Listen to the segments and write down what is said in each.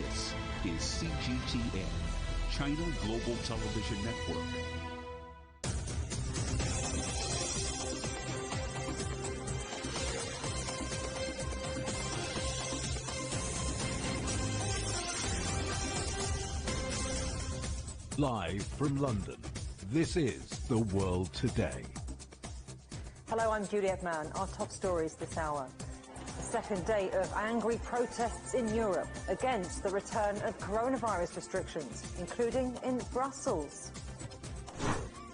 This is CGTN, China Global Television Network. Live from London, this is The World Today. Hello, I'm Juliet Mann. Our top stories this hour. Second day of angry protests in Europe against the return of coronavirus restrictions, including in Brussels.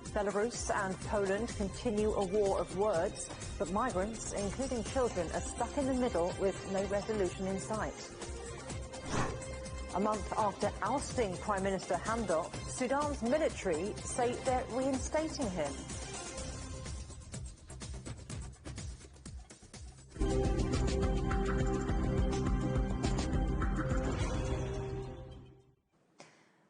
Belarus and Poland continue a war of words, but migrants, including children, are stuck in the middle with no resolution in sight. A month after ousting Prime Minister Hamdok, Sudan's military say they're reinstating him.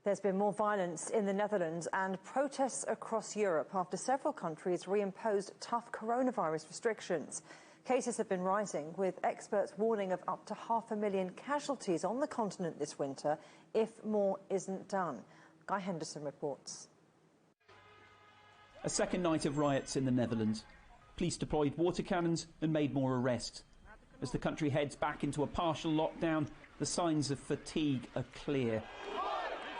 There's been more violence in the Netherlands and protests across Europe after several countries reimposed tough coronavirus restrictions. Cases have been rising, with experts warning of up to 500,000 casualties on the continent this winter if more isn't done. Guy Henderson reports. A second night of riots in the Netherlands. Police deployed water cannons and made more arrests. As the country heads back into a partial lockdown, the signs of fatigue are clear.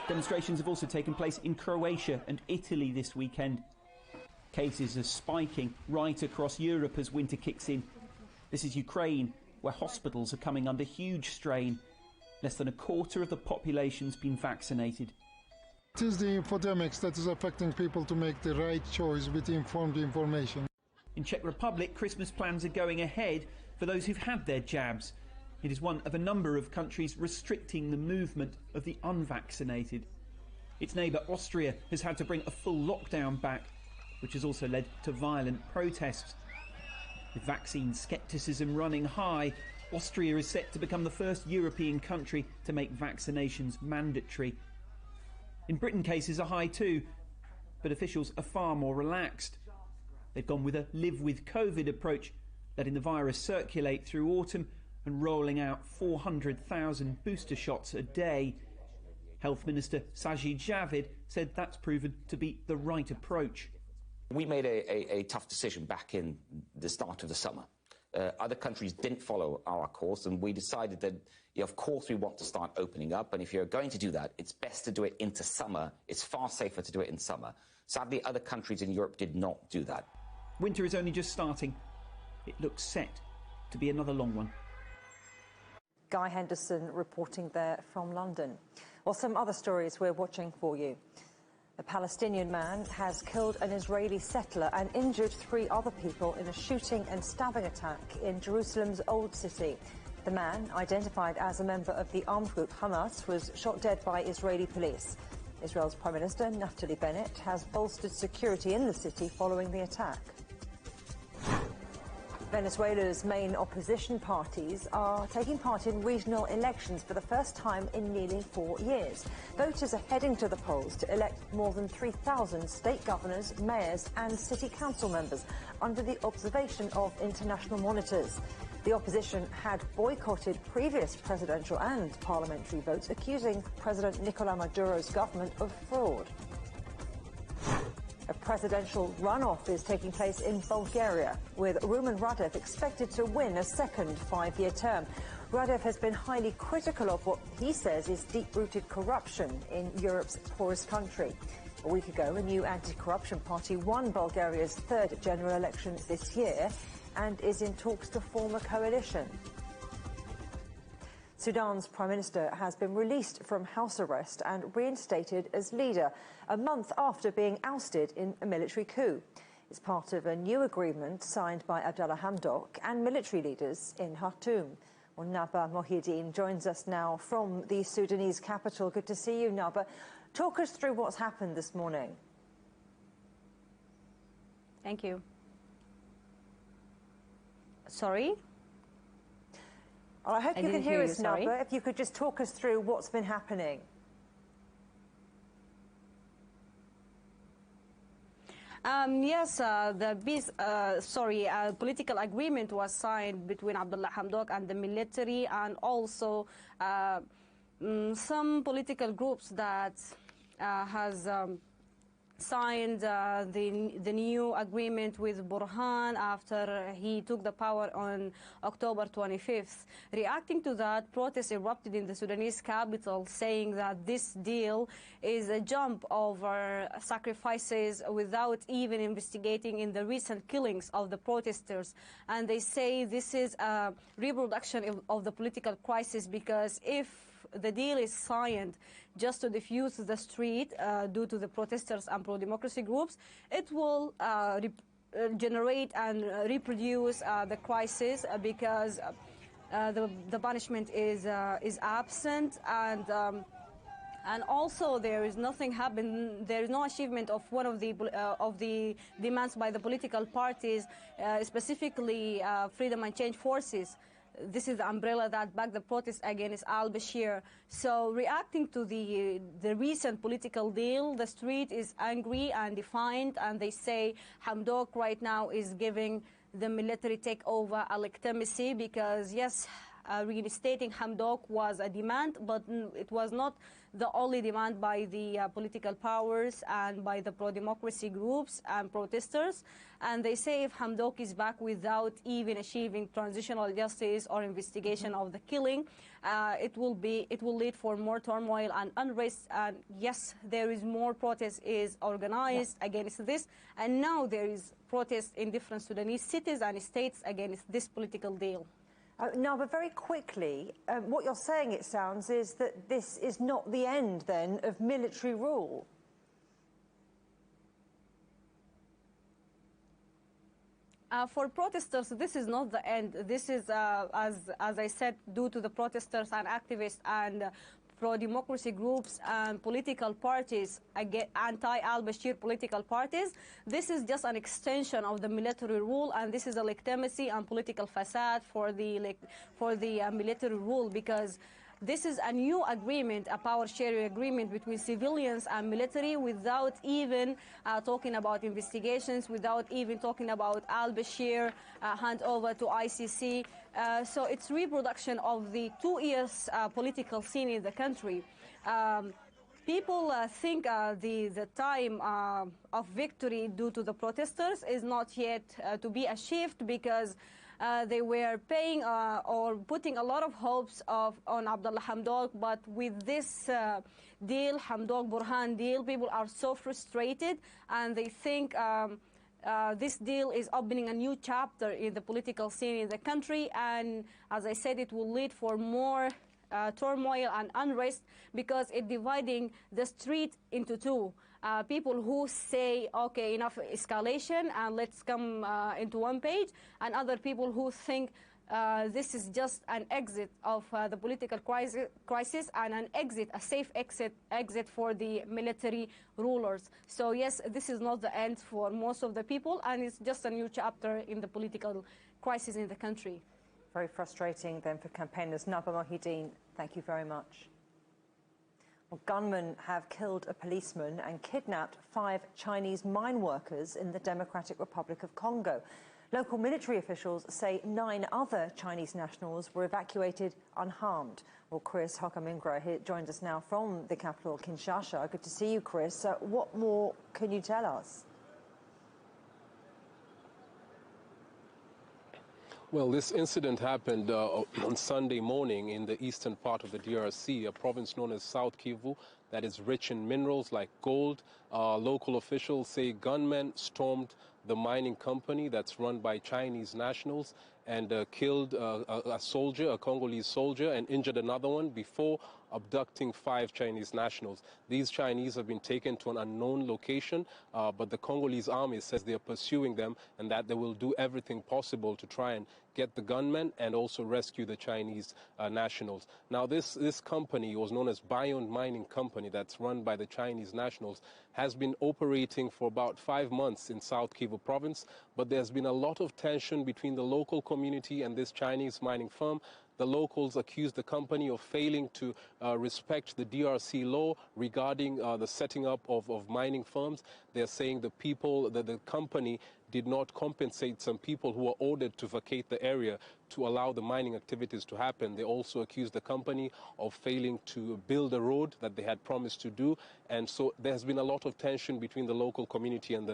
Demonstrations have also taken place in Croatia and Italy this weekend. Cases are spiking right across Europe as winter kicks in. This is Ukraine, where hospitals are coming under huge strain. Less than a quarter of the population's been vaccinated. It is the epidemics that is affecting people to make the right choice with informed information. In Czech Republic, Christmas plans are going ahead for those who've had their jabs. It is one of a number of countries restricting the movement of the unvaccinated. Its neighbour Austria has had to bring a full lockdown back, which has also led to violent protests. With vaccine scepticism running high, Austria is set to become the first European country to make vaccinations mandatory. In Britain, cases are high too, but officials are far more relaxed. They've gone with a live with COVID approach, letting the virus circulate through autumn and rolling out 400,000 booster shots a day. Health Minister Sajid Javid said that's proven to be the right approach. We made a tough decision back in the start of the summer. Other countries didn't follow our course, and we decided that, of course, we want to start opening up. And if you're going to do that, it's best to do it into summer. It's far safer to do it in summer. Sadly, other countries in Europe did not do that. Winter is only just starting. It looks set to be another long one. Guy Henderson reporting there from London. Well, some other stories we're watching for you. A Palestinian man has killed an Israeli settler and injured 3 other people in a shooting and stabbing attack in Jerusalem's Old City. The man, identified as a member of the armed group Hamas, was shot dead by Israeli police. Israel's Prime Minister Naftali Bennett has bolstered security in the city following the attack. Venezuela's main opposition parties are taking part in regional elections for the first time in nearly 4 years. Voters are heading to the polls to elect more than 3,000 state governors, mayors and city council members under the observation of international monitors. The opposition had boycotted previous presidential and parliamentary votes, accusing President Nicolás Maduro's government of fraud. A presidential runoff is taking place in Bulgaria, with Rumen Radev expected to win a second 5-year term. Radev has been highly critical of what he says is deep-rooted corruption in Europe's poorest country. A week ago, a new anti-corruption party won Bulgaria's 3rd general elections this year and is in talks to form a coalition. Sudan's Prime Minister has been released from house arrest and reinstated as leader, a month after being ousted in a military coup. It's part of a new agreement signed by Abdallah Hamdok and military leaders in Khartoum. Well, Naba Mohideen joins us now from the Sudanese capital. Good to see you, Naba. Talk us through what's happened this morning. Thank you. Sorry? I hope you can hear us, sorry. Naba. If you could just talk us through what's been happening. Yes, political agreement was signed between Abdullah Hamdok and the military, and also some political groups that has signed the new agreement with Burhan after he took the power on October 25th. Reacting to that, protests erupted in the Sudanese capital, saying that this deal is a jump over sacrifices without even investigating in the recent killings of the protesters. And they say this is a reproduction of the political crisis, because if the deal is signed just to diffuse the street due to the protesters and pro-democracy groups, it will generate and reproduce the crisis, because the punishment is absent, and also there is nothing happened. There is no achievement of one of the demands by the political parties, specifically Freedom and Change Forces. This is the umbrella that backed the protests against al-Bashir. So reacting to the recent political deal, the street is angry and defiant, and they say Hamdok right now is giving the military takeover a legitimacy, because yes, reinstating Hamdok was a demand, but it was not the only demand by the political powers and by the pro-democracy groups and protesters. And they say if Hamdok is back without even achieving transitional justice or investigation of the killing, it will lead for more turmoil and unrest. And yes, there is more protest is organized against this, and now there is protest in different Sudanese cities and states against this political deal. No, but very quickly, what you're saying, it sounds, is that this is not the end, then, of military rule. For protesters, this is not the end. This is, as I said, due to the protesters and activists and pro-democracy groups and political parties, anti-al-Bashir political parties. This is just an extension of the military rule, and this is a legitimacy and political facade for the military rule, because this is a new agreement, a power-sharing agreement between civilians and military, without even talking about investigations, without even talking about al-Bashir handover to ICC. So it's reproduction of the 2 years political scene in the country. People think the time of victory due to the protesters is not yet to be achieved, because they were paying or putting a lot of hopes on Abdullah Hamdok, but with this deal, Hamdok-Burhan deal, people are so frustrated, and they think this deal is opening a new chapter in the political scene in the country, and as I said, it will lead for more turmoil and unrest, because it's dividing the street into two. People who say, okay, enough escalation and let's come into one page, and other people who think this is just an exit of the political crisis and an exit, a safe exit for the military rulers. So yes, this is not the end for most of the people, and it's just a new chapter in the political crisis in the country. Very frustrating then for campaigners. Naba Mohideen, thank you very much. Well, gunmen have killed a policeman and kidnapped 5 Chinese mine workers in the Democratic Republic of Congo. Local military officials say 9 other Chinese nationals were evacuated unharmed. Well, Chris Hokamingra here joins us now from the capital, Kinshasa. Good to see you, Chris. What more can you tell us? Well, this incident happened on Sunday morning in the eastern part of the DRC, a province known as South Kivu that is rich in minerals like gold. Local officials say gunmen stormed the mining company that's run by Chinese nationals and killed a soldier, a Congolese soldier, and injured another one before abducting 5 Chinese nationals. These Chinese have been taken to an unknown location, but the Congolese army says they are pursuing them and that they will do everything possible to try and get the gunmen and also rescue the Chinese nationals. Now, this company was known as Bayon Mining Company that's run by the Chinese nationals, has been operating for about 5 months in South Kivu province, but there's been a lot of tension between the local community and this Chinese mining firm. The locals accused the company of failing to respect the DRC law regarding the setting up of mining firms. They're saying the company did not compensate some people who were ordered to vacate the area to allow the mining activities to happen. They also accused the company of failing to build a road that they had promised to do. And so there has been a lot of tension between the local community and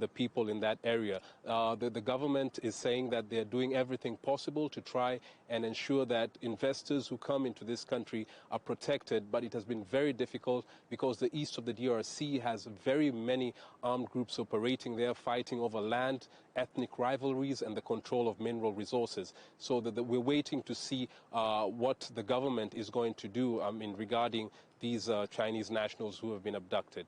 the people in that area. The government is saying that they're doing everything possible to try and ensure that investors who come into this country are protected, but it has been very difficult because the east of the DRC has very many armed groups operating there, fighting over land, ethnic rivalries, and the control of mineral resources. So that we're waiting to see what the government is going to do regarding these Chinese nationals who have been abducted.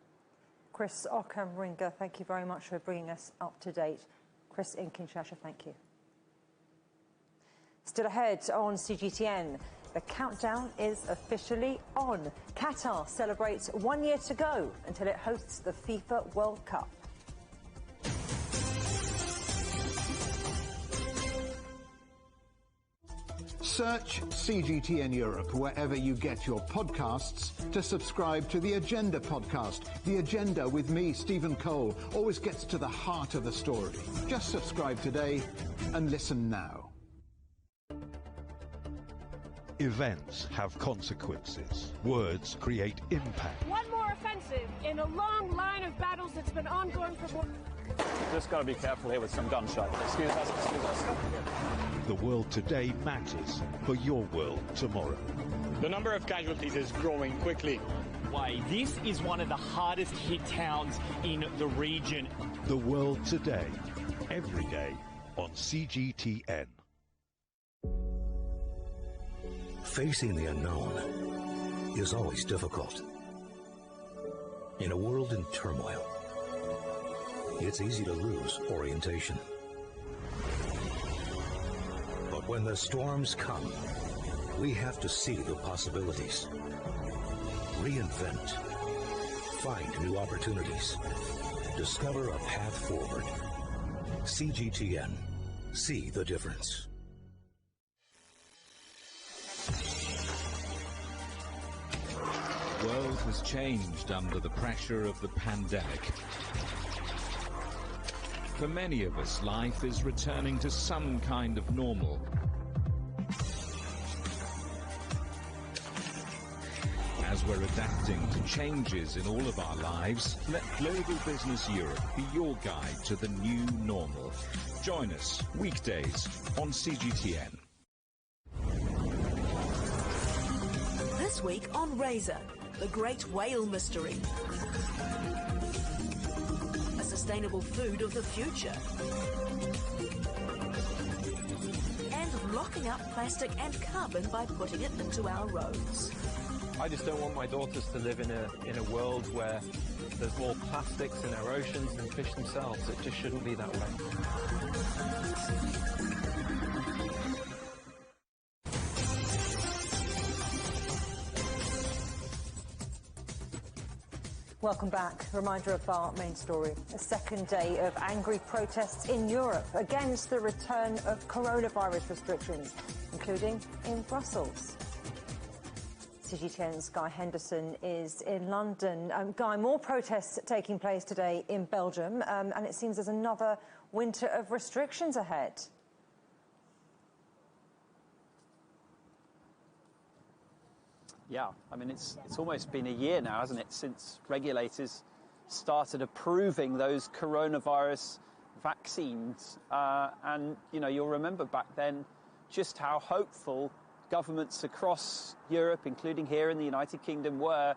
Chris Ockham-Ringa, thank you very much for bringing us up to date. Chris in Kinshasa, thank you. Still ahead on CGTN, the countdown is officially on. Qatar celebrates 1 year to go until it hosts the FIFA World Cup. Search CGTN Europe wherever you get your podcasts to subscribe to The Agenda podcast. The Agenda with me, Stephen Cole, always gets to the heart of the story. Just subscribe today and listen now. Events have consequences. Words create impact. One more offensive in a long line of battles that's been ongoing for more... Just got to be careful here with some gunshots. Excuse us, excuse us. The world today matters for your world tomorrow. The number of casualties is growing quickly. Why, this is one of the hardest hit towns in the region. The world today, every day on CGTN. Facing the unknown is always difficult. In a world in turmoil, it's easy to lose orientation. But when the storms come, we have to see the possibilities, reinvent, find new opportunities, discover a path forward. CGTN. See the difference. The world has changed under the pressure of the pandemic. For many of us, life is returning to some kind of normal. As we're adapting to changes in all of our lives, let Global Business Europe be your guide to the new normal. Join us weekdays on CGTN. This week on Razor, the Great Whale Mystery. A sustainable food of the future. And locking up plastic and carbon by putting it into our roads. I just don't want my daughters to live in a world where there's more plastics in our oceans than fish themselves. It just shouldn't be that way. Welcome back. Reminder of our main story. A second day of angry protests in Europe against the return of coronavirus restrictions, including in Brussels. CGTN's Guy Henderson is in London. Guy, more protests taking place today in Belgium, and it seems there's another winter of restrictions ahead. Yeah, I mean, it's almost been a year now, hasn't it, since regulators started approving those coronavirus vaccines. And, you know, you'll remember back then just how hopeful governments across Europe, including here in the United Kingdom, were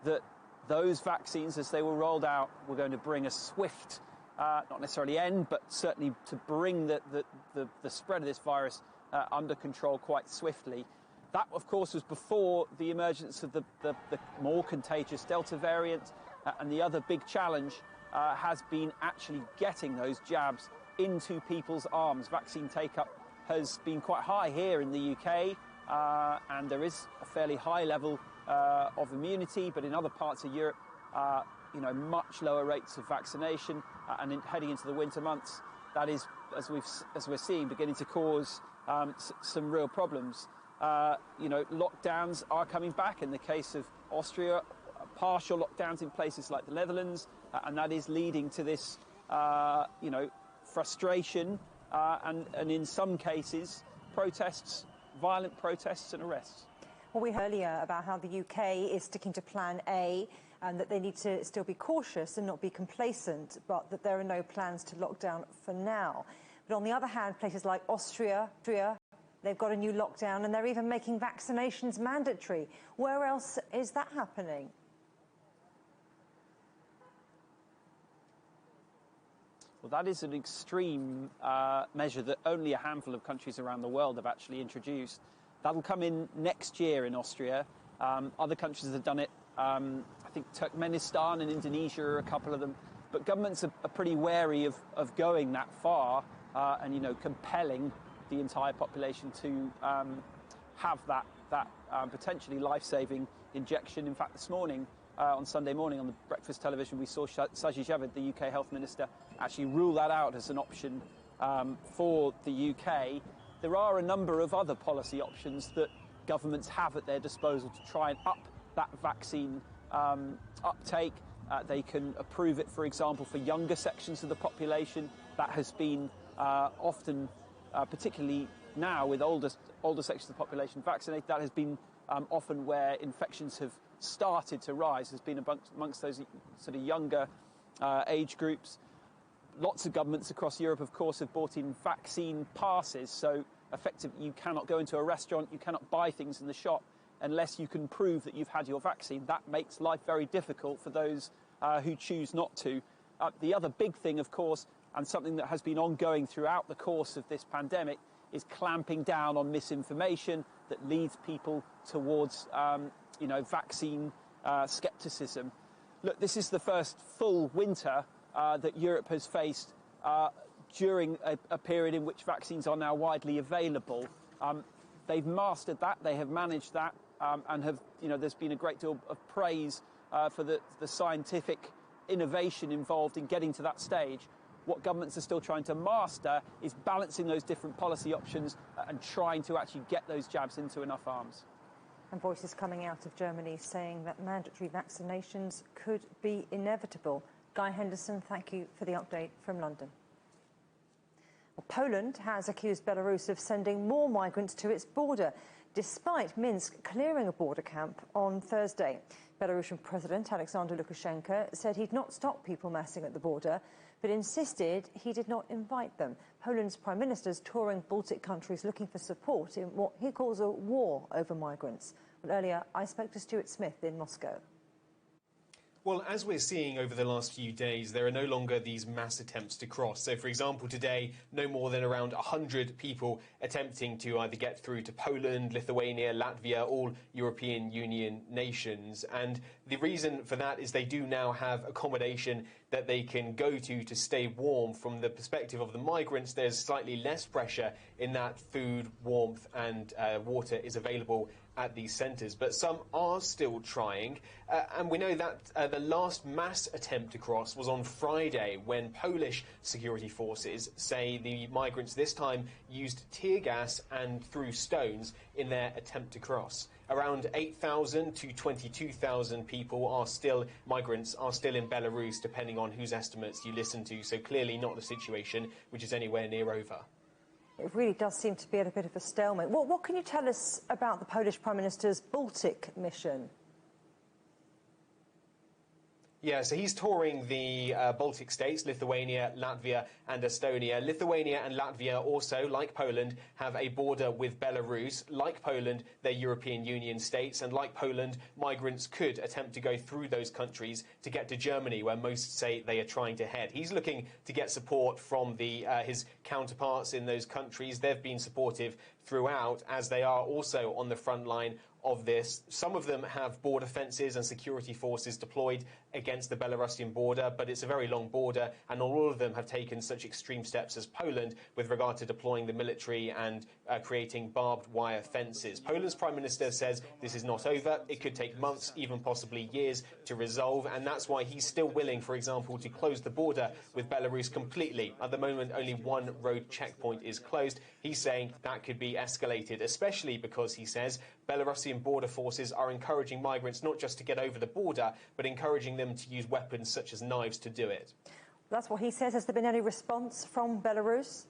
that those vaccines, as they were rolled out, were going to bring a swift, not necessarily end, but certainly to bring the spread of this virus under control quite swiftly. That, of course, was before the emergence of the more contagious Delta variant, and the other big challenge has been actually getting those jabs into people's arms. Vaccine take-up has been quite high here in the UK, and there is a fairly high level of immunity, but in other parts of Europe, you know, much lower rates of vaccination, and heading into the winter months, that is, as we're seeing, beginning to cause some real problems. You know, lockdowns are coming back in the case of Austria, partial lockdowns in places like the Netherlands, and that is leading to this, you know, frustration, and in some cases, protests, violent protests and arrests. Well, we heard earlier about how the UK is sticking to Plan A and that they need to still be cautious and not be complacent, but that there are no plans to lock down for now. But on the other hand, places like Austria, they've got a new lockdown and they're even making vaccinations mandatory. Where else is that happening? Well, that is an extreme measure that only a handful of countries around the world have actually introduced. That'll come in next year in Austria. Other countries have done it. I think Turkmenistan and Indonesia are a couple of them. But governments are pretty wary of going that far and, compelling the entire population to have that potentially life-saving injection. In fact, this morning, on Sunday morning on the breakfast television, we saw Sajid Javid, the UK Health Minister, actually rule that out as an option for the UK. There are a number of other policy options that governments have at their disposal to try and up that vaccine uptake. They can approve it, for example, for younger sections of the population. That has been often, particularly now with older sections of the population vaccinated, that has been often where infections have started to rise, has been amongst those sort of younger age groups. Lots of governments across Europe, of course, have brought in vaccine passes, so effectively you cannot go into a restaurant, you cannot buy things in the shop unless you can prove that you've had your vaccine. That makes life very difficult for those who choose not to. The other big thing, of course, and something that has been ongoing throughout the course of this pandemic, is clamping down on misinformation that leads people towards, vaccine scepticism. Look, this is the first full winter that Europe has faced during a period in which vaccines are now widely available. They've mastered that, they have managed that, and have, there's been a great deal of praise for the scientific innovation involved in getting to that stage. What governments are still trying to master is balancing those different policy options and trying to actually get those jabs into enough arms. And voices coming out of Germany saying that mandatory vaccinations could be inevitable. Guy Henderson, thank you for the update from London. Well, Poland has accused Belarus of sending more migrants to its border, despite Minsk clearing a border camp on Thursday. Belarusian President Alexander Lukashenko said he'd not stop people massing at the border, but insisted he did not invite them. Poland's Prime Minister is touring Baltic countries looking for support in what he calls a war over migrants. Well, earlier, I spoke to Stuart Smith in Moscow. Well, as we're seeing over the last few days, there are no longer these mass attempts to cross. So, for example, today, no more than around 100 people attempting to either get through to Poland, Lithuania, Latvia, all European Union nations. And the reason for that is they do now have accommodation that they can go to stay warm. From the perspective of the migrants, there's slightly less pressure in that food, warmth and water is available at these centres, but some are still trying. And we know that the last mass attempt to cross was on Friday, when Polish security forces say the migrants this time used tear gas and threw stones in their attempt to cross. Around 8,000 to 22,000 migrants are still in Belarus, depending on whose estimates you listen to, so clearly not the situation which is anywhere near over. It really does seem to be at a bit of a stalemate. What can you tell us about the Polish Prime Minister's Baltic mission? Yeah, so he's touring the Baltic states, Lithuania, Latvia and Estonia. Lithuania and Latvia also, like Poland, have a border with Belarus. Like Poland, they're European Union states, and like Poland, migrants could attempt to go through those countries to get to Germany, where most say they are trying to head. He's looking to get support from his counterparts in those countries. They've been supportive throughout, as they are also on the front line of this. Some of them have border fences and security forces deployed against the Belarusian border, but it's a very long border, and not all of them have taken such extreme steps as Poland with regard to deploying the military and creating barbed wire fences. Poland's Prime Minister says this is not over. It could take months, even possibly years, to resolve, and that's why he's still willing, for example, to close the border with Belarus completely. At the moment, only one road checkpoint is closed. He's saying that could be escalated, especially because, he says, Belarusian border forces are encouraging migrants not just to get over the border, but encouraging them to use weapons such as knives to do it. That's what he says. Has there been any response from Belarus?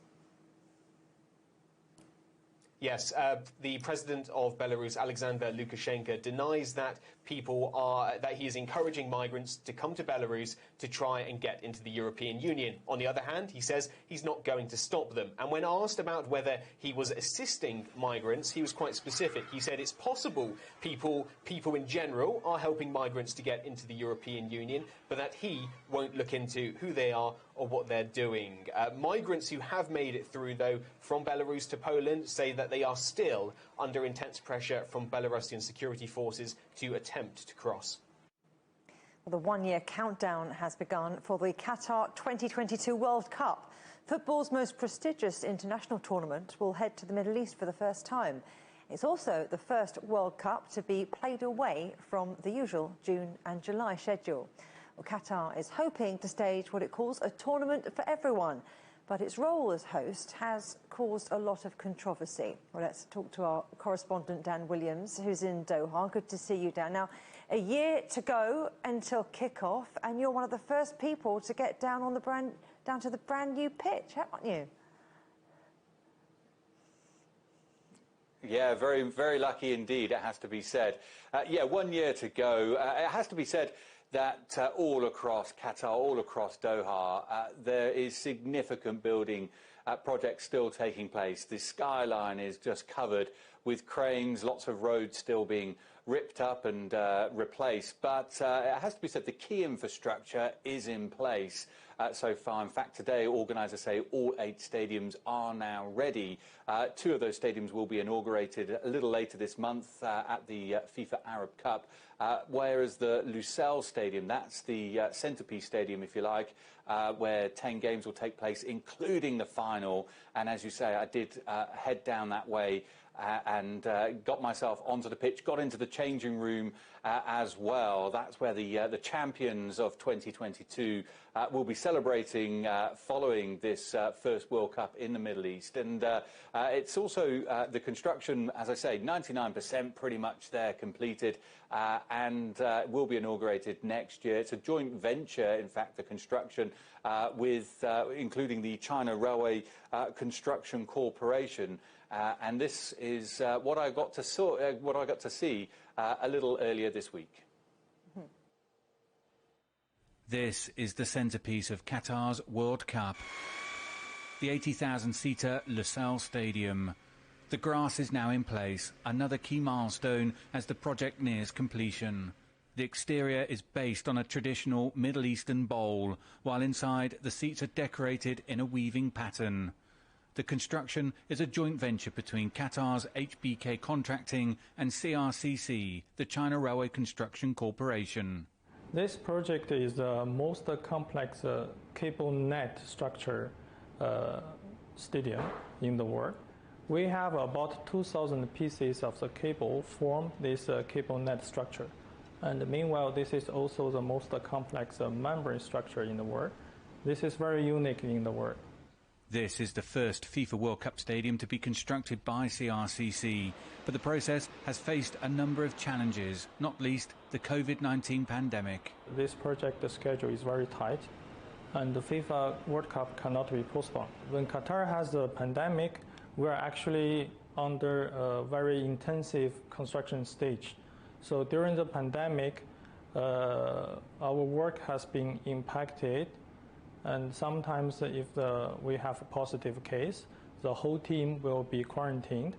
Yes, the president of Belarus, Alexander Lukashenko, denies that that he is encouraging migrants to come to Belarus to try and get into the European Union. On the other hand, he says he's not going to stop them. And when asked about whether he was assisting migrants, he was quite specific. He said it's possible people in general are helping migrants to get into the European Union, but that he won't look into who they are or what they're doing. Migrants who have made it through, though, from Belarus to Poland say that they are still under intense pressure from Belarusian security forces to attempt to cross. Well, the one-year countdown has begun for the Qatar 2022 World Cup. Football's most prestigious international tournament will head to the Middle East for the first time. It's also the first World Cup to be played away from the usual June and July schedule. Well, Qatar is hoping to stage what it calls a tournament for everyone, but its role as host has caused a lot of controversy. Well, let's talk to our correspondent Dan Williams, who's in Doha. Good to see you, Dan. Now, a year to go until kick-off, and you're one of the first people to get down to the brand new pitch, aren't you? Yeah, very, very lucky indeed, it has to be said. 1 year to go. It has to be said that all across Qatar, all across Doha, there is significant building projects still taking place. The skyline is just covered with cranes, lots of roads still being ripped up and replaced. But it has to be said the key infrastructure is in place so far. In fact, today, organisers say all 8 stadiums are now ready. 2 of those stadiums will be inaugurated a little later this month at the FIFA Arab Cup. Whereas the Lusail Stadium, that's the centrepiece stadium, if you like, where 10 games will take place, including the final. And as you say, I did head down that way and got myself onto the pitch, got into the changing room as well. That's where the champions of 2022 will be celebrating following this first World Cup in the Middle East. And it's also the construction, as I say, 99% pretty much there completed, and will be inaugurated next year. It's a joint venture, in fact, the construction with including the China Railway Construction Corporation. And this is what I got to see a little earlier this week. This is the centrepiece of Qatar's World Cup, the 80,000-seater Lusail Stadium. The grass is now in place, another key milestone as the project nears completion. The exterior is based on a traditional Middle Eastern bowl, while inside the seats are decorated in a weaving pattern. The construction is a joint venture between Qatar's HBK Contracting and CRCC, the China Railway Construction Corporation. This project is the most complex cable net structure stadium in the world. We have about 2,000 pieces of the cable form this cable net structure. And meanwhile, this is also the most complex membrane structure in the world. This is very unique in the world. This is the first FIFA World Cup stadium to be constructed by CRCC, but the process has faced a number of challenges, not least the COVID-19 pandemic. This project schedule is very tight, and the FIFA World Cup cannot be postponed. When Qatar has the pandemic, we are actually under a very intensive construction stage. So during the pandemic, our work has been impacted. And sometimes if we have a positive case, the whole team will be quarantined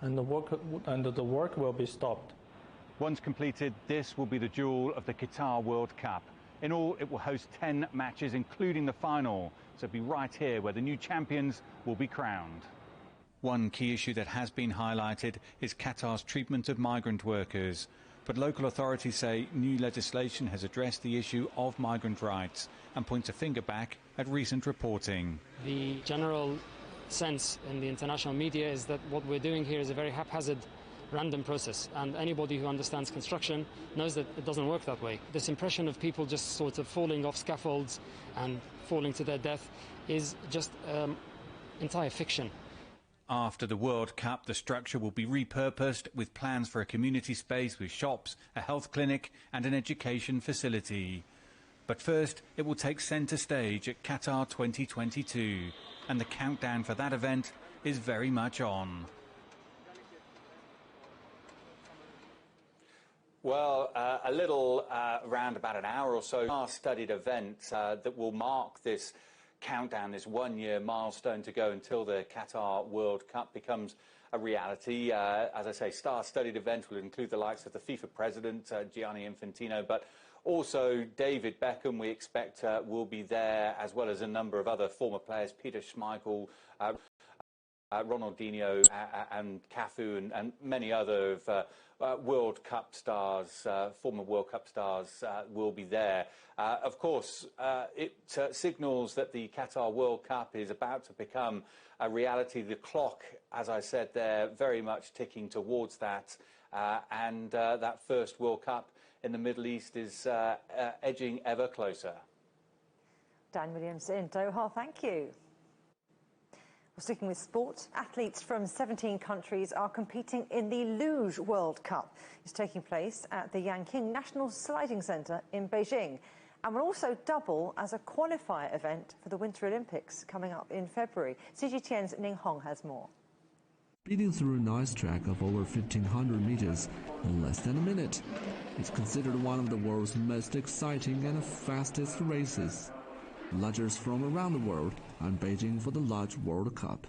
and the work will be stopped. Once completed, this will be the jewel of the Qatar World Cup. In all, it will host 10 matches, including the final. So it'll be right here where the new champions will be crowned. One key issue that has been highlighted is Qatar's treatment of migrant workers. But local authorities say new legislation has addressed the issue of migrant rights and points a finger back at recent reporting. The general sense in the international media is that what we're doing here is a very haphazard, random process, and anybody who understands construction knows that it doesn't work that way. This impression of people just sort of falling off scaffolds and falling to their death is just entire fiction. After the World Cup, the structure will be repurposed with plans for a community space with shops, a health clinic and an education facility. But first, it will take centre stage at Qatar 2022, and the countdown for that event is very much on. Well, a little around about an hour or so, our studied event that will mark this countdown, this one-year milestone to go until the Qatar World Cup becomes a reality. As I say, star-studied event will include the likes of the FIFA president, Gianni Infantino, but also David Beckham, we expect, will be there, as well as a number of other former players, Peter Schmeichel, Ronaldinho and Cafu and many other World Cup stars, former World Cup stars will be there. Of course, it signals that the Qatar World Cup is about to become a reality. The clock, as I said there, very much ticking towards that, and that first World Cup in the Middle East is edging ever closer. Dan Williams in Doha, thank you. Well, sticking with sport, athletes from 17 countries are competing in the Luge World Cup. It's taking place at the Yanqing National Sliding Centre in Beijing, and will also double as a qualifier event for the Winter Olympics coming up in February. CGTN's Ning Hong has more. Speeding through an ice track of over 1,500 meters in less than a minute, it's considered one of the world's most exciting and fastest races. Luggers from around the world are in Beijing for the Luge World Cup.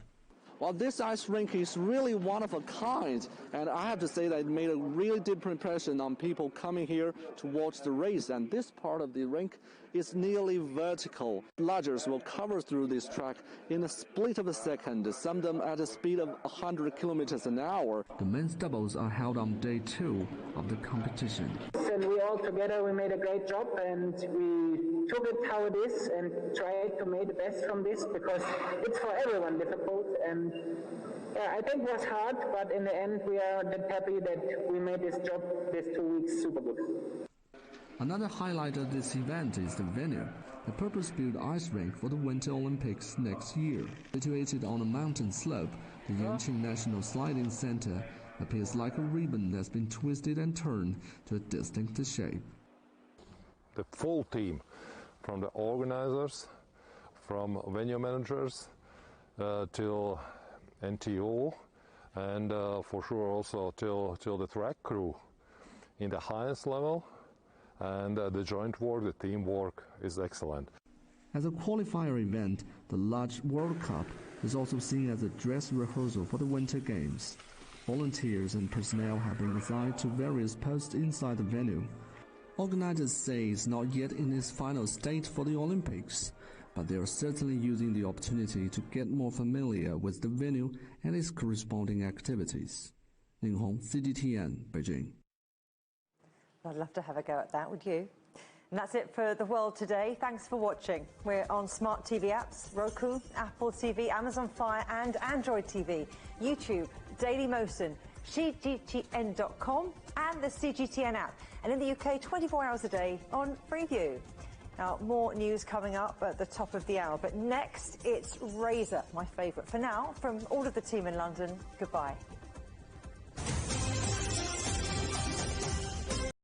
Well, this ice rink is really one of a kind, and I have to say that it made a really deep impression on people coming here to watch the race. And this part of the rink is nearly vertical. Luggers will cover through this track in a split of a second, some of them at a speed of 100 kilometers an hour. The men's doubles are held on day 2 of the competition. And we all together, we made a great job, and we took it how it is and tried to make the best from this, because it's for everyone difficult. And yeah, I think it was hard, but in the end we are happy that we made this job, these 2 weeks, super good. Another highlight of this event is the venue, the purpose-built ice rink for the Winter Olympics next year. Situated on a mountain slope, the Yanqing National Sliding Center appears like a ribbon that's been twisted and turned to a distinct shape. The full team, from the organizers, from venue managers, till NTO, and for sure also till the track crew in the highest level, and the joint work, the teamwork is excellent. As a qualifier event, the Luge World Cup is also seen as a dress rehearsal for the Winter Games. Volunteers and personnel have been assigned to various posts inside the venue. Organizers say it's not yet in its final state for the Olympics, but they are certainly using the opportunity to get more familiar with the venue and its corresponding activities. Ning Hong, CGTN, Beijing. I'd love to have a go at that, would you? And that's it for The World Today. Thanks for watching. We're on smart TV apps, Roku, Apple TV, Amazon Fire and Android TV, YouTube, Dailymotion, CGTN.com and the CGTN app. And in the UK, 24 hours a day on Freeview. Now, more news coming up at the top of the hour. But next, it's Razor, my favourite. For now, from all of the team in London, goodbye.